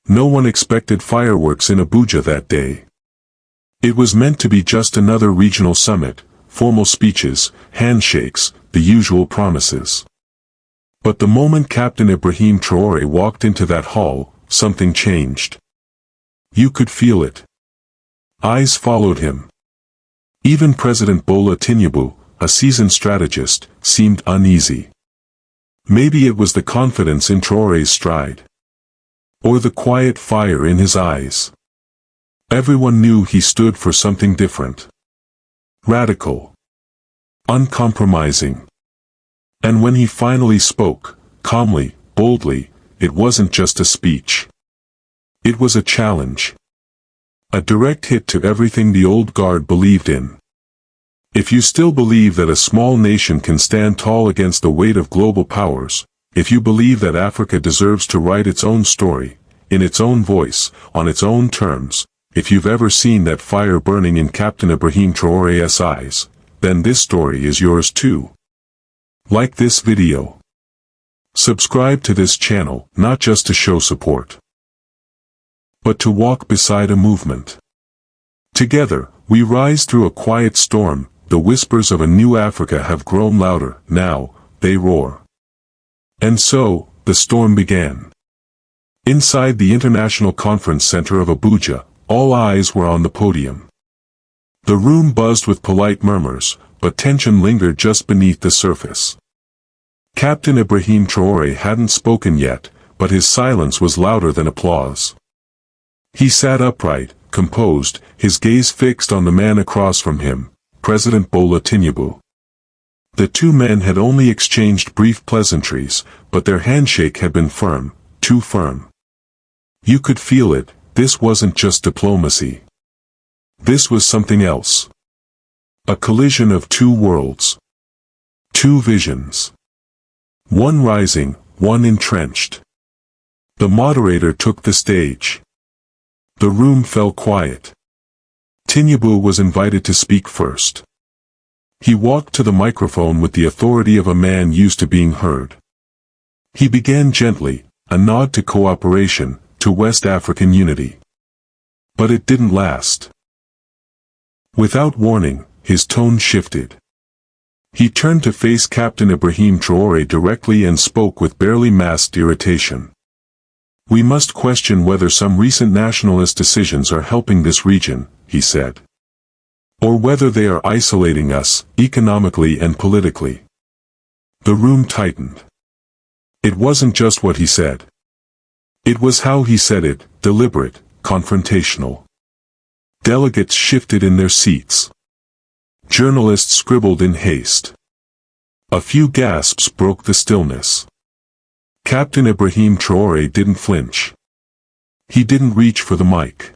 No one expected fireworks in Abuja that day. It was meant to be just another regional summit, formal speeches, handshakes, the usual promises. But the moment Captain Ibrahim Traoré walked into that hall, something changed. You could feel it. Eyes followed him. Even President Bola Tinubu, a seasoned strategist, seemed uneasy. Maybe it was the confidence in Traoré's stride. Or the quiet fire in his eyes. Everyone knew he stood for something different. Radical. Uncompromising. And when he finally spoke, calmly, boldly, it wasn't just a speech. It was a challenge. A direct hit to everything the old guard believed in. If you still believe that a small nation can stand tall against the weight of global powers, if you believe that Africa deserves to write its own story, in its own voice, on its own terms, if you've ever seen that fire burning in Captain Ibrahim Traoré's eyes, then this story is yours too. Like this video. Subscribe to this channel, not just to show support, but to walk beside a movement. Together, we rise through a quiet storm. The whispers of a new Africa have grown louder. Now, they roar. And so, the storm began. Inside the International Conference Center of Abuja, all eyes were on the podium. The room buzzed with polite murmurs, but tension lingered just beneath the surface. Captain Ibrahim Traoré hadn't spoken yet, but his silence was louder than applause. He sat upright, composed, his gaze fixed on the man across from him, President Bola Tinubu. The two men had only exchanged brief pleasantries, but their handshake had been firm, too firm. You could feel it. This wasn't just diplomacy. This was something else. A collision of two worlds. Two visions. One rising, one entrenched. The moderator took the stage. The room fell quiet. Tinubu was invited to speak first. He walked to the microphone with the authority of a man used to being heard. He began gently, a nod to cooperation, to West African unity. But it didn't last. Without warning, his tone shifted. He turned to face Captain Ibrahim Traoré directly and spoke with barely masked irritation. We must question whether some recent nationalist decisions are helping this region, he said. Or whether they are isolating us, economically and politically. The room tightened. It wasn't just what he said. It was how he said it, deliberate, confrontational. Delegates shifted in their seats. Journalists scribbled in haste. A few gasps broke the stillness. Captain Ibrahim Traoré didn't flinch. He didn't reach for the mic.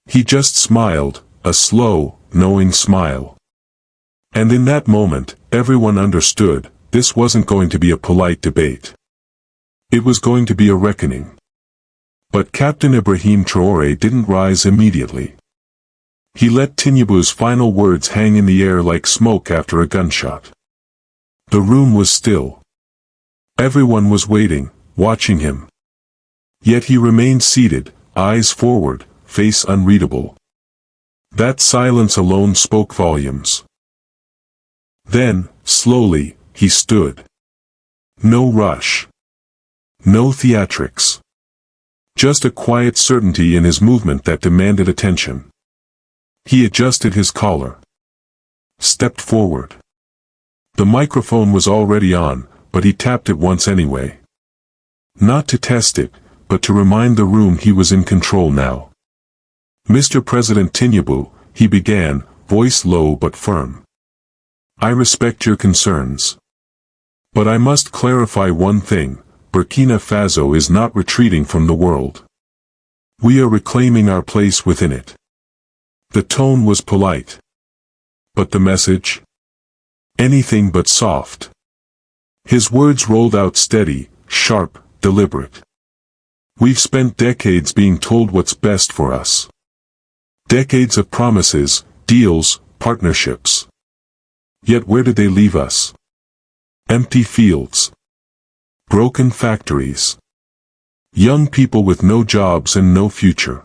He just smiled, a slow, knowing smile. And in that moment, everyone understood, this wasn't going to be a polite debate. It was going to be a reckoning. But Captain Ibrahim Traoré didn't rise immediately. He let Tinubu's final words hang in the air like smoke after a gunshot. The room was still. Everyone was waiting, watching him. Yet he remained seated, eyes forward, face unreadable. That silence alone spoke volumes. Then, slowly, he stood. No rush. No theatrics. Just a quiet certainty in his movement that demanded attention. He adjusted his collar. Stepped forward. The microphone was already on, but he tapped it once anyway. Not to test it, but to remind the room he was in control now. Mr. President Tinubu, he began, voice low but firm. I respect your concerns. But I must clarify one thing, Burkina Faso is not retreating from the world. We are reclaiming our place within it. The tone was polite. But the message? Anything but soft. His words rolled out steady, sharp, deliberate. We've spent decades being told what's best for us. Decades of promises, deals, partnerships. Yet where did they leave us? Empty fields. Broken factories. Young people with no jobs and no future.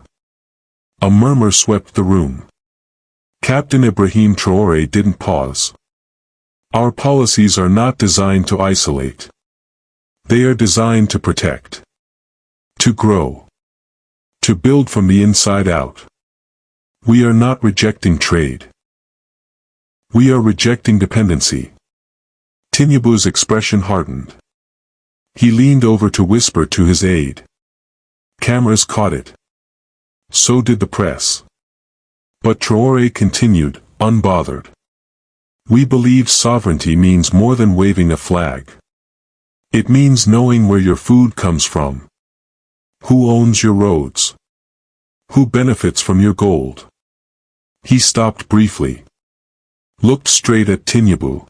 A murmur swept the room. Captain Ibrahim Traoré didn't pause. Our policies are not designed to isolate. They are designed to protect. To grow. To build from the inside out. We are not rejecting trade. We are rejecting dependency. Tinubu's expression hardened. He leaned over to whisper to his aide. Cameras caught it. So did the press. But Traoré continued, unbothered. We believe sovereignty means more than waving a flag. It means knowing where your food comes from. Who owns your roads? Who benefits from your gold? He stopped briefly. Looked straight at Tinubu.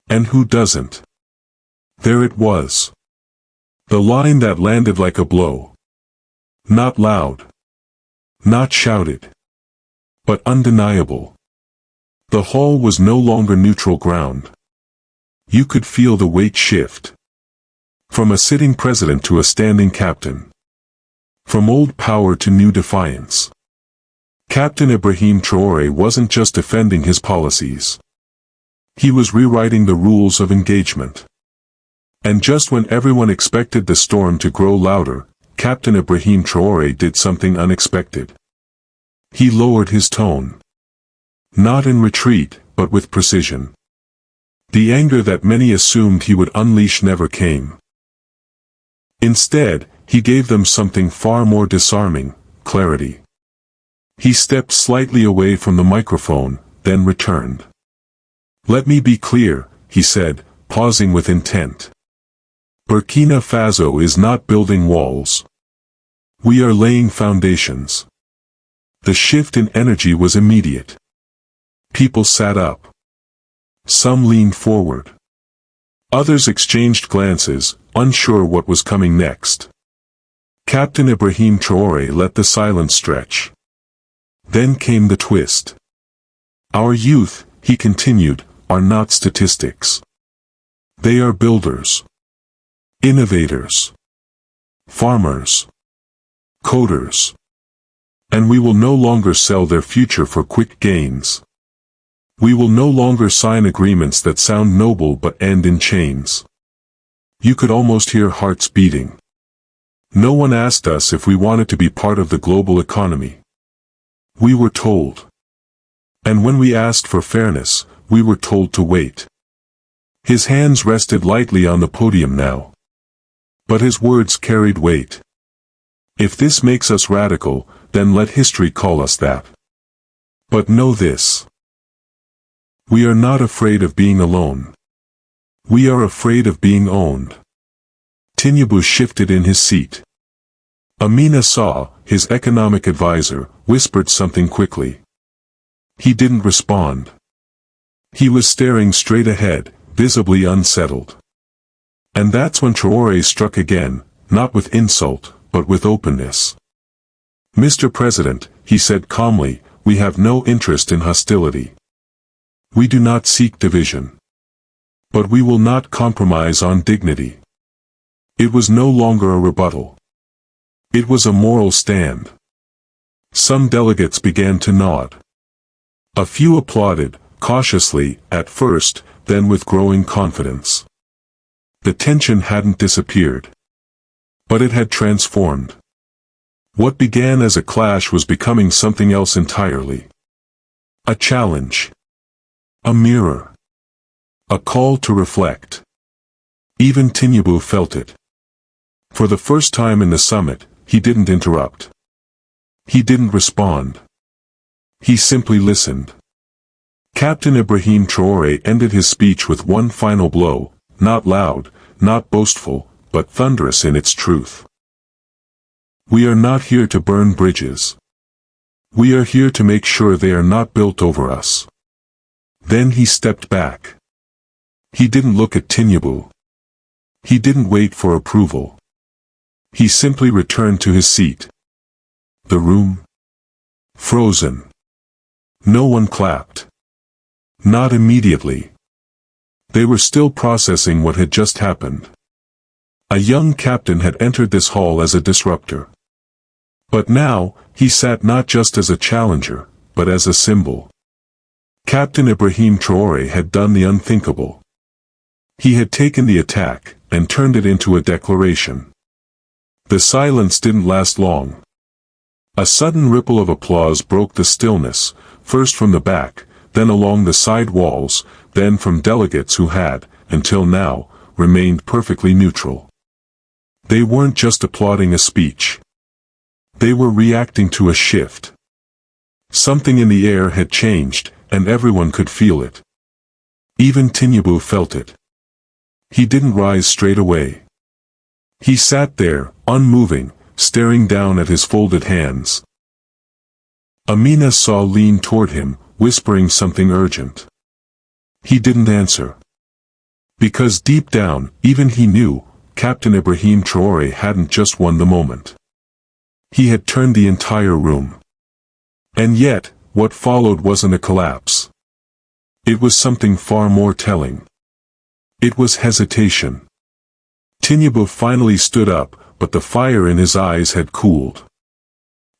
And who doesn't? There it was. The line that landed like a blow. Not loud. Not shouted. But undeniable. The hall was no longer neutral ground. You could feel the weight shift. From a sitting president to a standing captain. From old power to new defiance. Captain Ibrahim Traoré wasn't just defending his policies. He was rewriting the rules of engagement. And just when everyone expected the storm to grow louder, Captain Ibrahim Traoré did something unexpected. He lowered his tone. Not in retreat, but with precision. The anger that many assumed he would unleash never came. Instead, he gave them something far more disarming, clarity. He stepped slightly away from the microphone, then returned. Let me be clear, he said, pausing with intent. Burkina Faso is not building walls. We are laying foundations. The shift in energy was immediate. People sat up. Some leaned forward. Others exchanged glances, unsure what was coming next. Captain Ibrahim Traoré let the silence stretch. Then came the twist. Our youth, he continued, are not statistics. They are builders. Innovators. Farmers. Coders. And we will no longer sell their future for quick gains. We will no longer sign agreements that sound noble but end in chains. You could almost hear hearts beating. No one asked us if we wanted to be part of the global economy. We were told. And when we asked for fairness, we were told to wait. His hands rested lightly on the podium now. But his words carried weight. If this makes us radical, then let history call us that. But know this. We are not afraid of being alone. We are afraid of being owned. Tinubu shifted in his seat. Amina Saw, his economic advisor, whispered something quickly. He didn't respond. He was staring straight ahead, visibly unsettled. And that's when Traoré struck again, not with insult, but with openness. Mr. President, he said calmly, we have no interest in hostility. We do not seek division. But we will not compromise on dignity. It was no longer a rebuttal. It was a moral stand. Some delegates began to nod. A few applauded, cautiously, at first, then with growing confidence. The tension hadn't disappeared. But it had transformed. What began as a clash was becoming something else entirely. A challenge. A mirror. A call to reflect. Even Tinubu felt it. For the first time in the summit, he didn't interrupt. He didn't respond. He simply listened. Captain Ibrahim Traoré ended his speech with one final blow, not loud, not boastful, but thunderous in its truth. We are not here to burn bridges. We are here to make sure they are not built over us. Then he stepped back. He didn't look at Tinubu. He didn't wait for approval. He simply returned to his seat. The room? Frozen. No one clapped. Not immediately. They were still processing what had just happened. A young captain had entered this hall as a disruptor. But now, he sat not just as a challenger, but as a symbol. Captain Ibrahim Traoré had done the unthinkable. He had taken the attack, and turned it into a declaration. The silence didn't last long. A sudden ripple of applause broke the stillness, first from the back, then along the side walls, then from delegates who had, until now, remained perfectly neutral. They weren't just applauding a speech. They were reacting to a shift. Something in the air had changed, and everyone could feel it. Even Tinubu felt it. He didn't rise straight away. He sat there, unmoving, staring down at his folded hands. Amina Saw leaned toward him, whispering something urgent. He didn't answer. Because deep down, even he knew, Captain Ibrahim Traoré hadn't just won the moment. He had turned the entire room. And yet, what followed wasn't a collapse. It was something far more telling. It was hesitation. Tinubu finally stood up, but the fire in his eyes had cooled.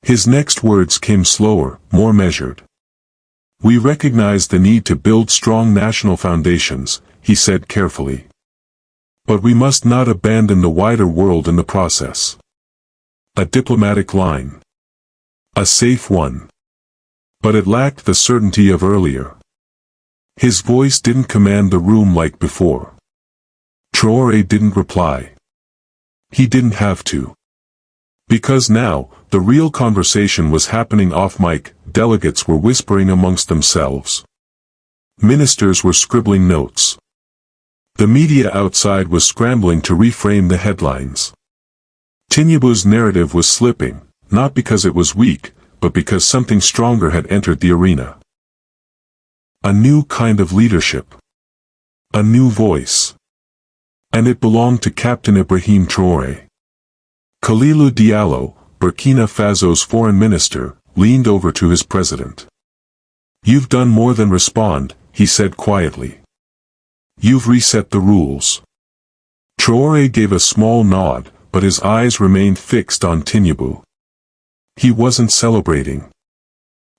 His next words came slower, more measured. "We recognize the need to build strong national foundations," he said carefully. "But we must not abandon the wider world in the process." A diplomatic line. A safe one. But it lacked the certainty of earlier. His voice didn't command the room like before. Traoré didn't reply. He didn't have to. Because now, the real conversation was happening off-mic. Delegates were whispering amongst themselves. Ministers were scribbling notes. The media outside was scrambling to reframe the headlines. Tinubu's narrative was slipping, not because it was weak, but because something stronger had entered the arena. A new kind of leadership. A new voice. And it belonged to Captain Ibrahim Traoré. Khalilou Diallo, Burkina Faso's foreign minister, leaned over to his president. "You've done more than respond," he said quietly. "You've reset the rules." Traoré gave a small nod, but his eyes remained fixed on Tinubu. He wasn't celebrating.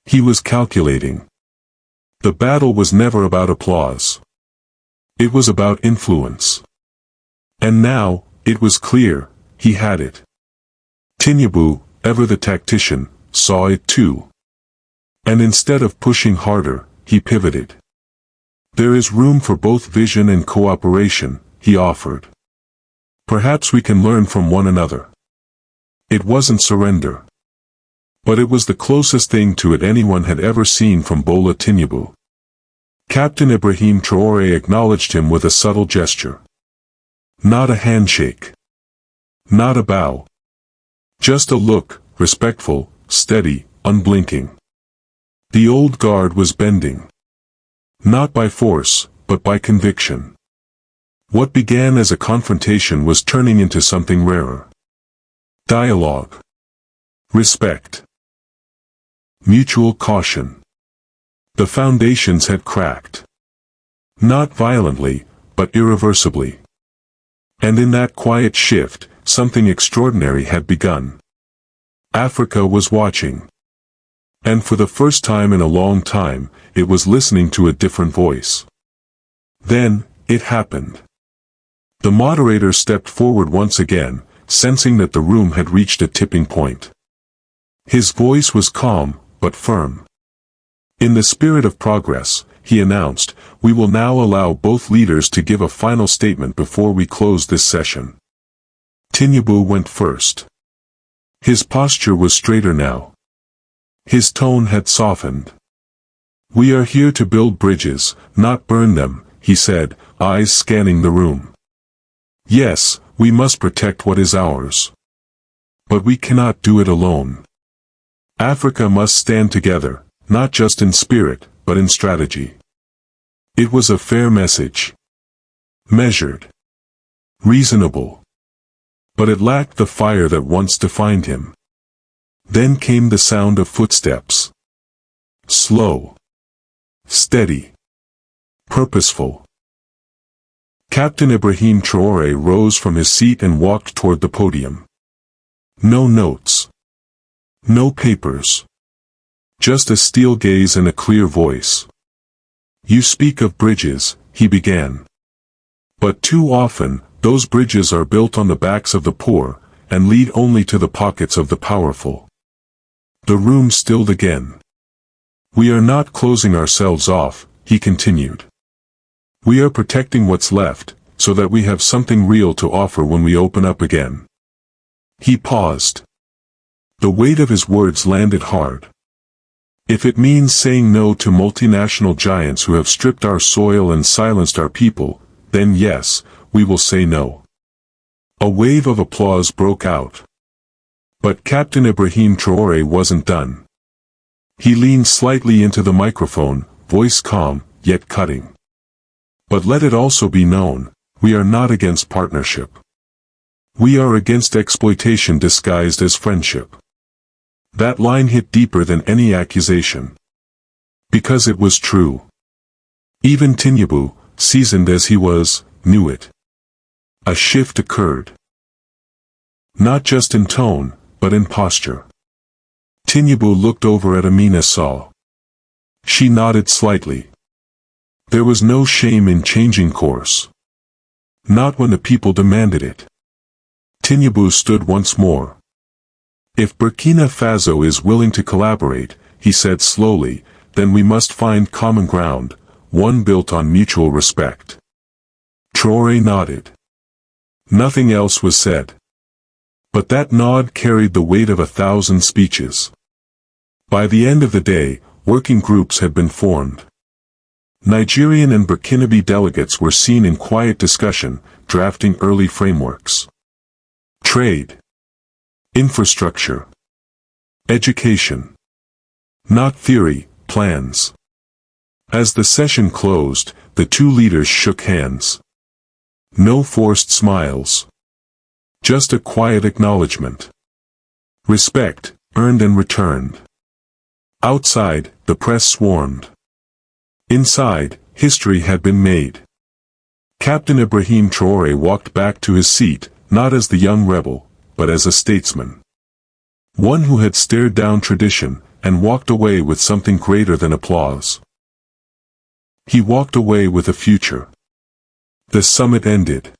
He was calculating. The battle was never about applause. It was about influence. And now, it was clear, he had it. Tinubu, ever the tactician, saw it too. And instead of pushing harder, he pivoted. "There is room for both vision and cooperation," he offered. "Perhaps we can learn from one another." It wasn't surrender. But it was the closest thing to it anyone had ever seen from Bola Tinubu. Captain Ibrahim Traoré acknowledged him with a subtle gesture. Not a handshake. Not a bow. Just a look, respectful, steady, unblinking. The old guard was bending. Not by force, but by conviction. What began as a confrontation was turning into something rarer. Dialogue. Respect. Mutual caution. The foundations had cracked. Not violently, but irreversibly. And in that quiet shift, something extraordinary had begun. Africa was watching. And for the first time in a long time, it was listening to a different voice. Then, it happened. The moderator stepped forward once again, sensing that the room had reached a tipping point. His voice was calm, but firm. In the spirit of progress, he announced, "We will now allow both leaders to give a final statement before we close this session." Tinubu went first. His posture was straighter now. His tone had softened. "We are here to build bridges, not burn them," he said, eyes scanning the room. "Yes, we must protect what is ours. But we cannot do it alone. Africa must stand together, not just in spirit, but in strategy." It was a fair message. Measured. Reasonable. But it lacked the fire that once defined him. Then came the sound of footsteps. Slow. Steady. Purposeful. Captain Ibrahim Traoré rose from his seat and walked toward the podium. No notes. No papers. Just a steel gaze and a clear voice. You speak of bridges, he began. But too often, those bridges are built on the backs of the poor, and lead only to the pockets of the powerful. The room stilled again. We are not closing ourselves off, he continued. We are protecting what's left, so that we have something real to offer when we open up again. He paused. The weight of his words landed hard. If it means saying no to multinational giants who have stripped our soil and silenced our people, then yes, we will say no. A wave of applause broke out. But Captain Ibrahim Traoré wasn't done. He leaned slightly into the microphone, voice calm, yet cutting. But let it also be known, we are not against partnership. We are against exploitation disguised as friendship. That line hit deeper than any accusation. Because it was true. Even Tinubu, seasoned as he was, knew it. A shift occurred. Not just in tone, but in posture. Tinubu looked over at Amina Saw. She nodded slightly. There was no shame in changing course. Not when the people demanded it. Tinubu stood once more. If Burkina Faso is willing to collaborate, he said slowly, then we must find common ground, one built on mutual respect. Traoré nodded. Nothing else was said. But that nod carried the weight of 1,000 speeches. By the end of the day, working groups had been formed. Nigerian and Burkinabe delegates were seen in quiet discussion, drafting early frameworks. Trade. Infrastructure. Education. Not theory, plans. As the session closed, the two leaders shook hands. No forced smiles. Just a quiet acknowledgement. Respect, earned and returned. Outside, the press swarmed. Inside, history had been made. Captain Ibrahim Traoré walked back to his seat, not as the young rebel, but as a statesman. One who had stared down tradition, and walked away with something greater than applause. He walked away with a future. The summit ended.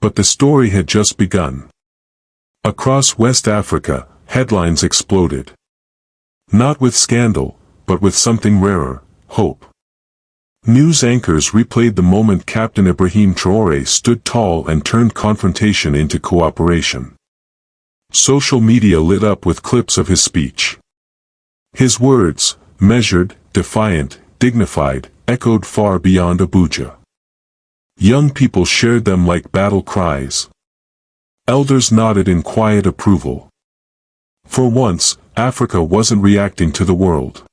But the story had just begun. Across West Africa, headlines exploded. Not with scandal, but with something rarer, hope. News anchors replayed the moment Captain Ibrahim Traoré stood tall and turned confrontation into cooperation. Social media lit up with clips of his speech. His words, measured, defiant, dignified, echoed far beyond Abuja. Young people shared them like battle cries. Elders nodded in quiet approval. For once, Africa wasn't reacting to the world.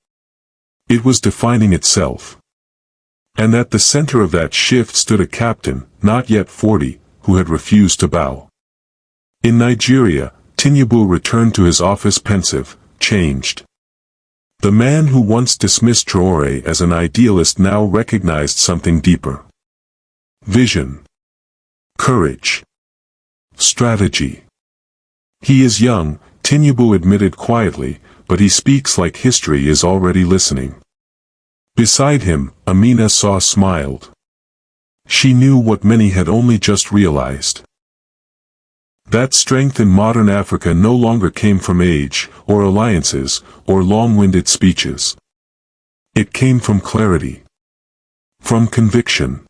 It was defining itself. And at the center of that shift stood a captain, not yet 40, who had refused to bow. In Nigeria, Tinubu returned to his office pensive, changed. The man who once dismissed Traoré as an idealist now recognized something deeper. Vision. Courage. Strategy. He is young, Tinubu admitted quietly, but he speaks like history is already listening. Beside him, Amina Saw smiled. She knew what many had only just realized. That strength in modern Africa no longer came from age, or alliances, or long-winded speeches. It came from clarity. From conviction.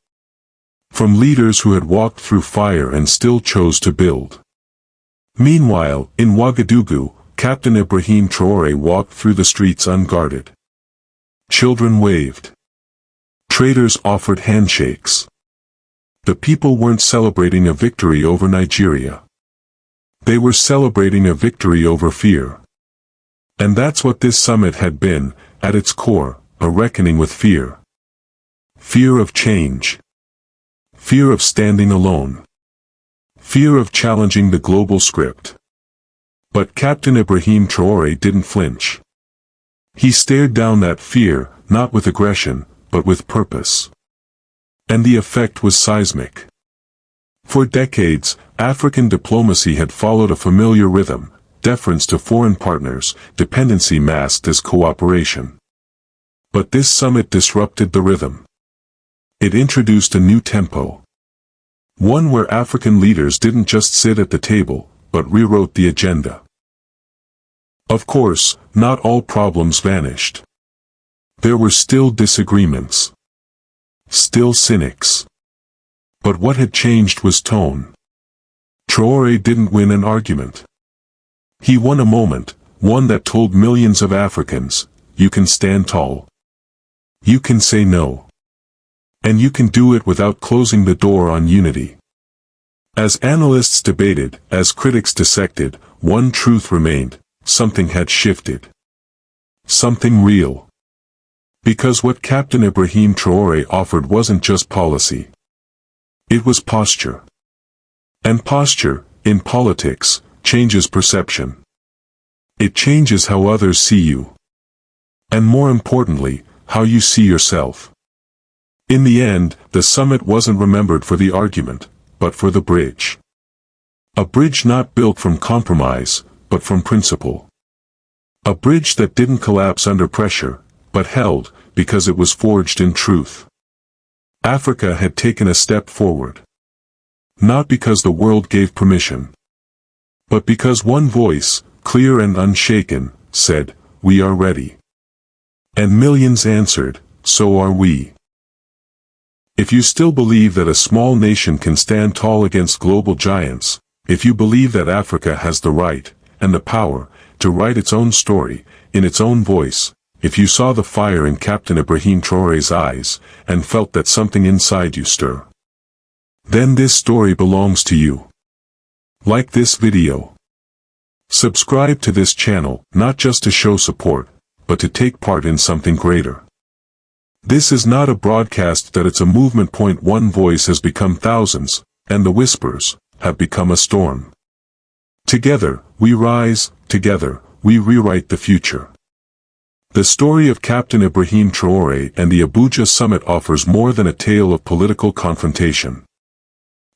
From leaders who had walked through fire and still chose to build. Meanwhile, in Ouagadougou, Captain Ibrahim Traoré walked through the streets unguarded. Children waved. Traders offered handshakes. The people weren't celebrating a victory over Nigeria. They were celebrating a victory over fear. And that's what this summit had been, at its core, a reckoning with fear. Fear of change. Fear of standing alone. Fear of challenging the global script. But Captain Ibrahim Traoré didn't flinch. He stared down that fear, not with aggression, but with purpose. And the effect was seismic. For decades, African diplomacy had followed a familiar rhythm: deference to foreign partners, dependency masked as cooperation. But this summit disrupted the rhythm. It introduced a new tempo. One where African leaders didn't just sit at the table, but rewrote the agenda. Of course, not all problems vanished. There were still disagreements. Still cynics. But what had changed was tone. Traore didn't win an argument. He won a moment, one that told millions of Africans, you can stand tall. You can say no. And you can do it without closing the door on unity. As analysts debated, as critics dissected, one truth remained: something had shifted. Something real. Because what Captain Ibrahim Traoré offered wasn't just policy. It was posture. And posture, in politics, changes perception. It changes how others see you. And more importantly, how you see yourself. In the end, the summit wasn't remembered for the argument, but for the bridge. A bridge not built from compromise, but from principle. A bridge that didn't collapse under pressure, but held, because it was forged in truth. Africa had taken a step forward. Not because the world gave permission. But because one voice, clear and unshaken, said, "We are ready." And millions answered, "So are we." If you still believe that a small nation can stand tall against global giants, if you believe that Africa has the right, and the power, to write its own story, in its own voice, if you saw the fire in Captain Ibrahim Traoré's eyes, and felt that something inside you stir, then this story belongs to you. Like this video. Subscribe to this channel, not just to show support, but to take part in something greater. This is not a broadcast that it's a movement. One voice has become thousands, and the whispers have become a storm. Together, we rise, together, we rewrite the future. The story of Captain Ibrahim Traoré and the Abuja summit offers more than a tale of political confrontation.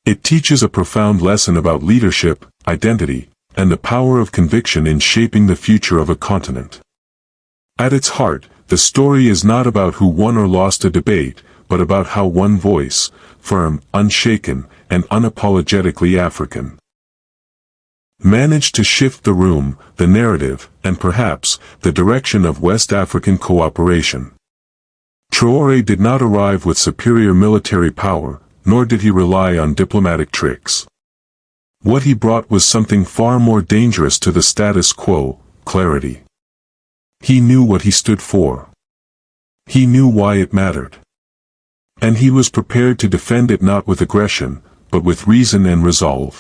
It teaches a profound lesson about leadership, identity, and the power of conviction in shaping the future of a continent. At its heart, the story is not about who won or lost a debate, but about how one voice, firm, unshaken, and unapologetically African, managed to shift the room, the narrative, and perhaps, the direction of West African cooperation. Traoré did not arrive with superior military power, nor did he rely on diplomatic tricks. What he brought was something far more dangerous to the status quo: clarity. He knew what he stood for. He knew why it mattered. And he was prepared to defend it not with aggression, but with reason and resolve.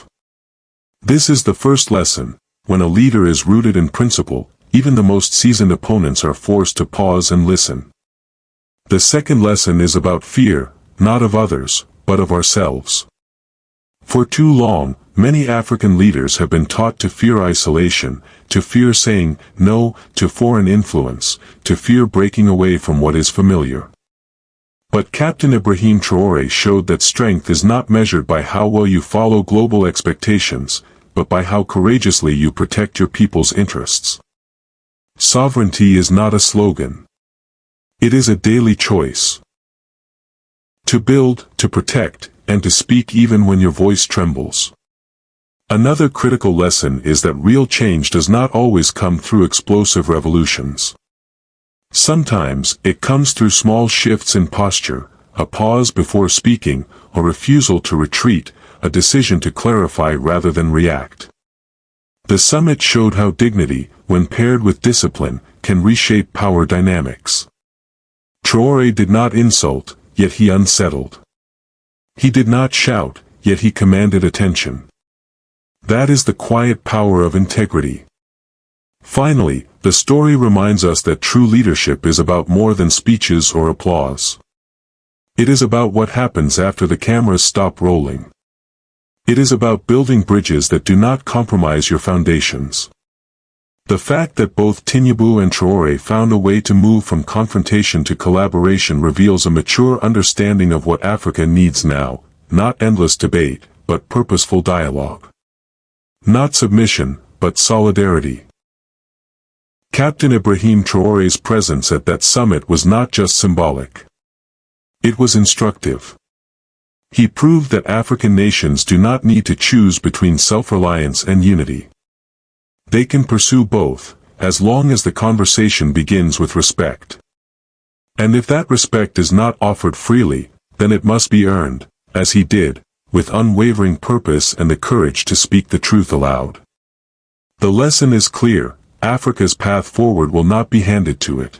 This is the first lesson: when a leader is rooted in principle, even the most seasoned opponents are forced to pause and listen. The second lesson is about fear, not of others, but of ourselves. For too long, many African leaders have been taught to fear isolation, to fear saying no to foreign influence, to fear breaking away from what is familiar. But Captain Ibrahim Traoré showed that strength is not measured by how well you follow global expectations, but by how courageously you protect your people's interests. Sovereignty is not a slogan. It is a daily choice. To build, to protect, and to speak even when your voice trembles. Another critical lesson is that real change does not always come through explosive revolutions. Sometimes, it comes through small shifts in posture, a pause before speaking, a refusal to retreat, a decision to clarify rather than react. The summit showed how dignity, when paired with discipline, can reshape power dynamics. Traoré did not insult, yet he unsettled. He did not shout, yet he commanded attention. That is the quiet power of integrity. Finally, the story reminds us that true leadership is about more than speeches or applause. It is about what happens after the cameras stop rolling. It is about building bridges that do not compromise your foundations. The fact that both Tinubu and Traore found a way to move from confrontation to collaboration reveals a mature understanding of what Africa needs now, not endless debate, but purposeful dialogue. Not submission, but solidarity. Captain Ibrahim Traoré's presence at that summit was not just symbolic. It was instructive. He proved that African nations do not need to choose between self-reliance and unity. They can pursue both, as long as the conversation begins with respect. And if that respect is not offered freely, then it must be earned, as he did, with unwavering purpose and the courage to speak the truth aloud. The lesson is clear: Africa's path forward will not be handed to it.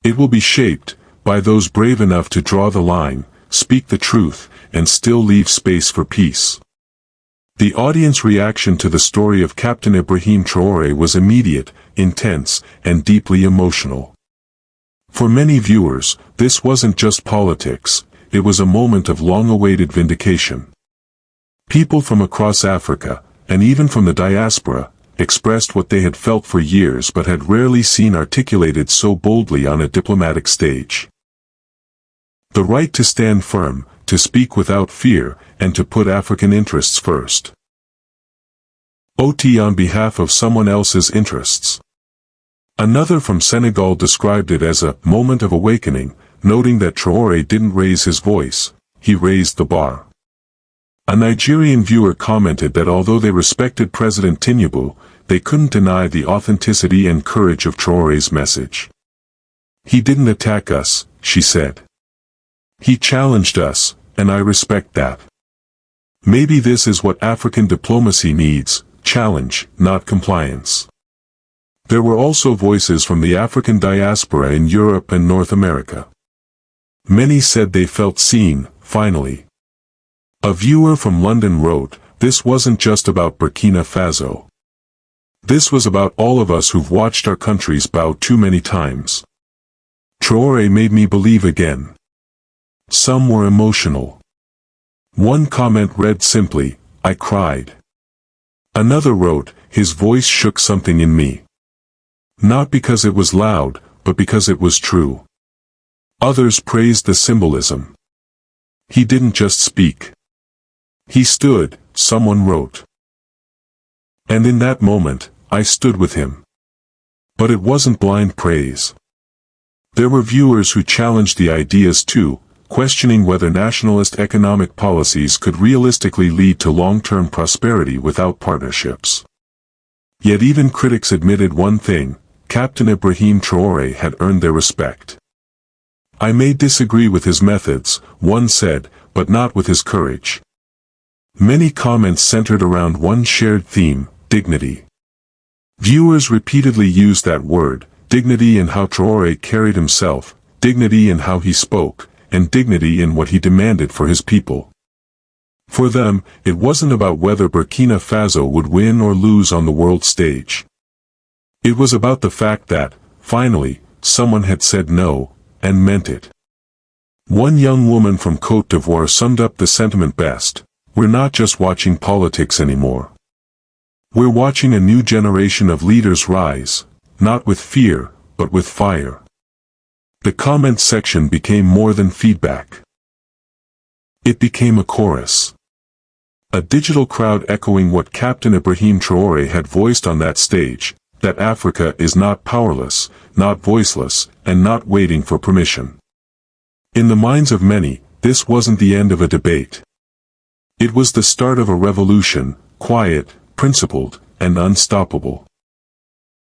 It will be shaped by those brave enough to draw the line, speak the truth, and still leave space for peace. The audience reaction to the story of Captain Ibrahim Traoré was immediate, intense, and deeply emotional. For many viewers, this wasn't just politics, it was a moment of long-awaited vindication. People from across Africa, and even from the diaspora, expressed what they had felt for years but had rarely seen articulated so boldly on a diplomatic stage. The right to stand firm, to speak without fear, and to put African interests first. OT on behalf of someone else's interests. Another from Senegal described it as a moment of awakening, noting that Traoré didn't raise his voice, he raised the bar. A Nigerian viewer commented that although they respected President Tinubu, they couldn't deny the authenticity and courage of Traoré's message. He didn't attack us, she said. He challenged us, and I respect that. Maybe this is what African diplomacy needs: challenge, not compliance. There were also voices from the African diaspora in Europe and North America. Many said they felt seen, finally. A viewer from London wrote, "This wasn't just about Burkina Faso. This was about all of us who've watched our countries bow too many times. Traoré made me believe again." Some were emotional. One comment read simply, "I cried." Another wrote, "His voice shook something in me. Not because it was loud, but because it was true." Others praised the symbolism. "He didn't just speak. He stood," someone wrote. And in that moment, I stood with him. But it wasn't blind praise. There were viewers who challenged the ideas too, questioning whether nationalist economic policies could realistically lead to long-term prosperity without partnerships. Yet even critics admitted one thing: Captain Ibrahim Traoré had earned their respect. "I may disagree with his methods," one said, "but not with his courage." Many comments centered around one shared theme: dignity. Viewers repeatedly used that word, dignity in how Traoré carried himself, dignity in how he spoke, and dignity in what he demanded for his people. For them, it wasn't about whether Burkina Faso would win or lose on the world stage. It was about the fact that, finally, someone had said no, and meant it. One young woman from Côte d'Ivoire summed up the sentiment best: "We're not just watching politics anymore. We're watching a new generation of leaders rise, not with fear, but with fire." The comment section became more than feedback. It became a chorus. A digital crowd echoing what Captain Ibrahim Traoré had voiced on that stage: that Africa is not powerless, not voiceless, and not waiting for permission. In the minds of many, this wasn't the end of a debate. It was the start of a revolution, quiet, principled, and unstoppable.